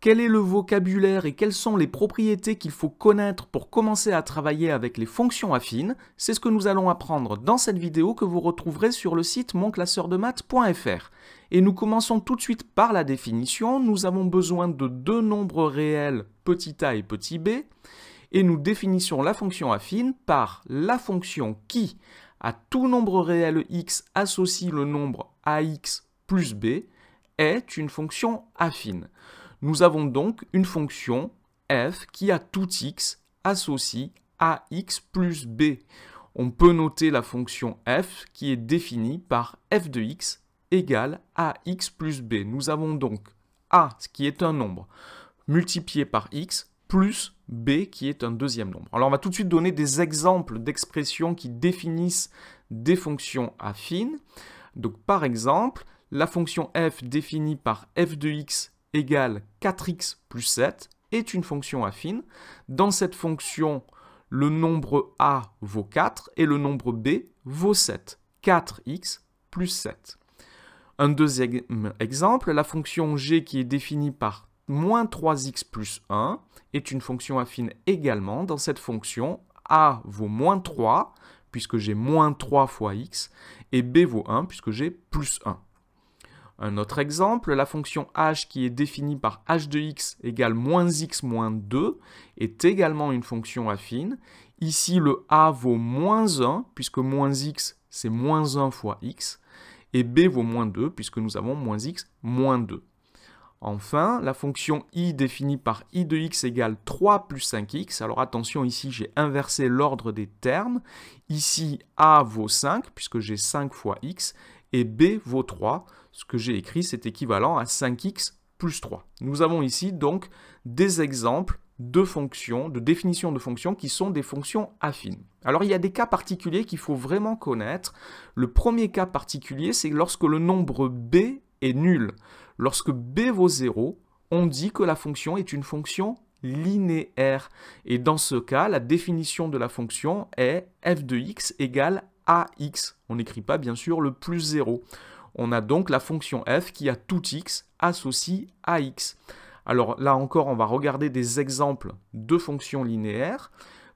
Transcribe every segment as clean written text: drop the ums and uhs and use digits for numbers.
Quel est le vocabulaire et quelles sont les propriétés qu'il faut connaître pour commencer à travailler avec les fonctions affines? C'est ce que nous allons apprendre dans cette vidéo que vous retrouverez sur le site monclasseurdemaths.fr. Et nous commençons tout de suite par la définition. Nous avons besoin de deux nombres réels, petit a et petit b, et nous définissons la fonction affine par la fonction qui, à tout nombre réel x, associe le nombre ax plus b, est une fonction affine. Nous avons donc une fonction f qui à tout x associe ax plus b. On peut noter la fonction f qui est définie par f de x égale ax plus b. Nous avons donc a qui est un nombre multiplié par x plus b qui est un deuxième nombre. Alors on va tout de suite donner des exemples d'expressions qui définissent des fonctions affines. Donc par exemple, la fonction f définie par f de x égale 4x plus 7 est une fonction affine. Dans cette fonction, le nombre a vaut 4 et le nombre b vaut 7. 4x plus 7. Un deuxième exemple, la fonction g qui est définie par moins 3x plus 1 est une fonction affine également. Dans cette fonction, a vaut moins 3 puisque j'ai moins 3 fois x et b vaut 1 puisque j'ai plus 1. Un autre exemple, la fonction h qui est définie par h de x égale moins x moins 2 est également une fonction affine. Ici, le a vaut moins 1, puisque moins x, c'est moins 1 fois x, et b vaut moins 2, puisque nous avons moins x moins 2. Enfin, la fonction i définie par i de x égale 3 plus 5x. Alors attention, ici, j'ai inversé l'ordre des termes. Ici, a vaut 5, puisque j'ai 5 fois x, et b vaut 3. Ce que j'ai écrit, c'est équivalent à 5x plus 3. Nous avons ici donc des exemples de fonctions, de définition de fonctions qui sont des fonctions affines. Alors il y a des cas particuliers qu'il faut vraiment connaître. Le premier cas particulier, c'est lorsque le nombre b est nul. Lorsque b vaut 0, on dit que la fonction est une fonction linéaire. Et dans ce cas, la définition de la fonction est f de x égale ax. On n'écrit pas bien sûr le plus 0. On a donc la fonction f qui à tout x associe ax. Alors là encore, on va regarder des exemples de fonctions linéaires.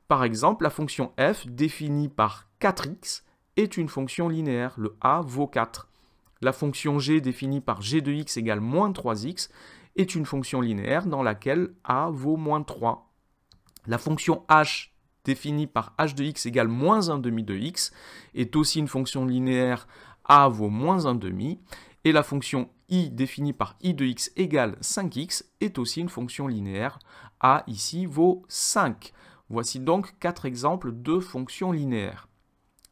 Par exemple, la fonction f définie par 4x est une fonction linéaire. Le a vaut 4. La fonction g définie par g de x égale moins 3x est une fonction linéaire dans laquelle a vaut moins 3. La fonction h définie par h de x égale moins 1 demi de x est aussi une fonction linéaire. A vaut moins 1 demi, et la fonction i définie par i de x égale 5x est aussi une fonction linéaire. A ici vaut 5. Voici donc 4 exemples de fonctions linéaires.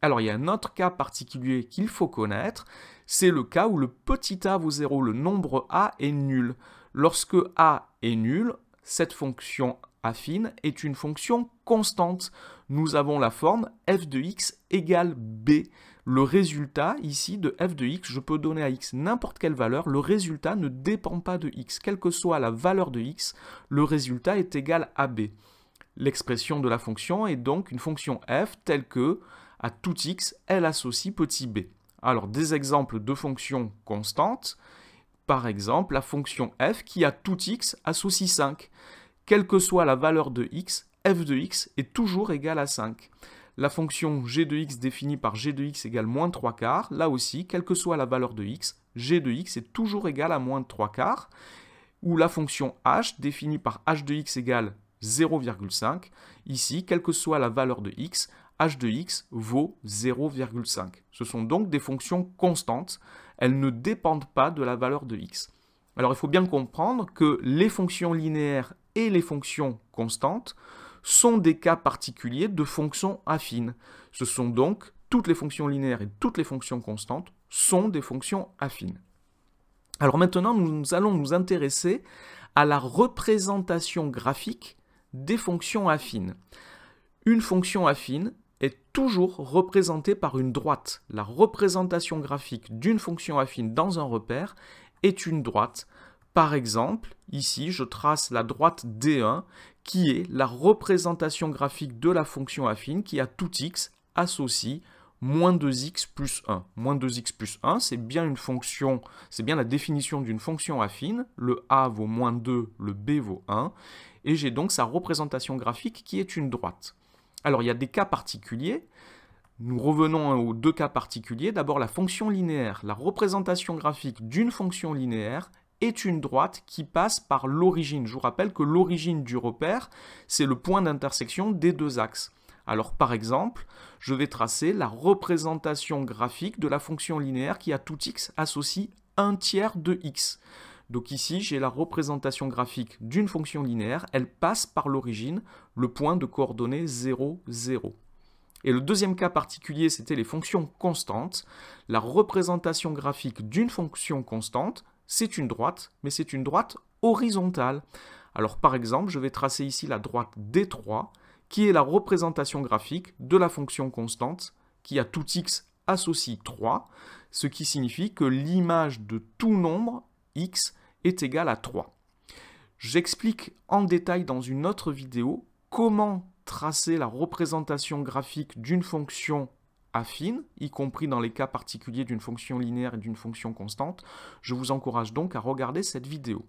Alors il y a un autre cas particulier qu'il faut connaître, c'est le cas où le petit a vaut 0, le nombre a est nul. Lorsque a est nul, cette fonction affine est une fonction constante. Nous avons la forme f de x égale b. Le résultat ici de f de x, je peux donner à x n'importe quelle valeur, le résultat ne dépend pas de x. Quelle que soit la valeur de x, le résultat est égal à b. L'expression de la fonction est donc une fonction f telle que, à tout x, elle associe petit b. Alors des exemples de fonctions constantes, par exemple la fonction f qui à tout x associe 5. Quelle que soit la valeur de x, f de x est toujours égal à 5. La fonction g de x définie par g de x égale moins 3 quarts, là aussi, quelle que soit la valeur de x, g de x est toujours égal à moins 3 quarts. Ou la fonction h définie par h de x égale 0,5, ici, quelle que soit la valeur de x, h de x vaut 0,5. Ce sont donc des fonctions constantes, elles ne dépendent pas de la valeur de x. Alors il faut bien comprendre que les fonctions linéaires et les fonctions constantes sont des cas particuliers de fonctions affines. Ce sont donc toutes les fonctions linéaires et toutes les fonctions constantes sont des fonctions affines. Alors maintenant, nous allons nous intéresser à la représentation graphique des fonctions affines. Une fonction affine est toujours représentée par une droite. La représentation graphique d'une fonction affine dans un repère est une droite. Par exemple, ici, je trace la droite D1 qui est la représentation graphique de la fonction affine qui à tout x associe moins 2x plus 1. Moins 2x plus 1, c'est bien une fonction, c'est bien la définition d'une fonction affine. Le a vaut moins 2, le b vaut 1. Et j'ai donc sa représentation graphique qui est une droite. Alors il y a des cas particuliers. Nous revenons aux deux cas particuliers. D'abord la fonction linéaire. La représentation graphique d'une fonction linéaire est une droite qui passe par l'origine. Je vous rappelle que l'origine du repère, c'est le point d'intersection des deux axes. Alors par exemple, je vais tracer la représentation graphique de la fonction linéaire qui à tout x associe 1/3 de x. Donc ici, j'ai la représentation graphique d'une fonction linéaire, elle passe par l'origine, le point de coordonnées 0, 0. Et le deuxième cas particulier, c'était les fonctions constantes. La représentation graphique d'une fonction constante, c'est une droite, mais c'est une droite horizontale. Alors par exemple, je vais tracer ici la droite D3, qui est la représentation graphique de la fonction constante qui à tout x associe 3, ce qui signifie que l'image de tout nombre x est égale à 3. J'explique en détail dans une autre vidéo comment tracer la représentation graphique d'une fonction affine, y compris dans les cas particuliers d'une fonction linéaire et d'une fonction constante. Je vous encourage donc à regarder cette vidéo.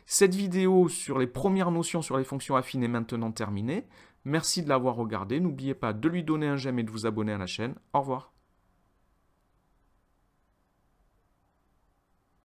Cette vidéo sur les premières notions sur les fonctions affines est maintenant terminée. Merci de l'avoir regardée. N'oubliez pas de lui donner un j'aime et de vous abonner à la chaîne. Au revoir.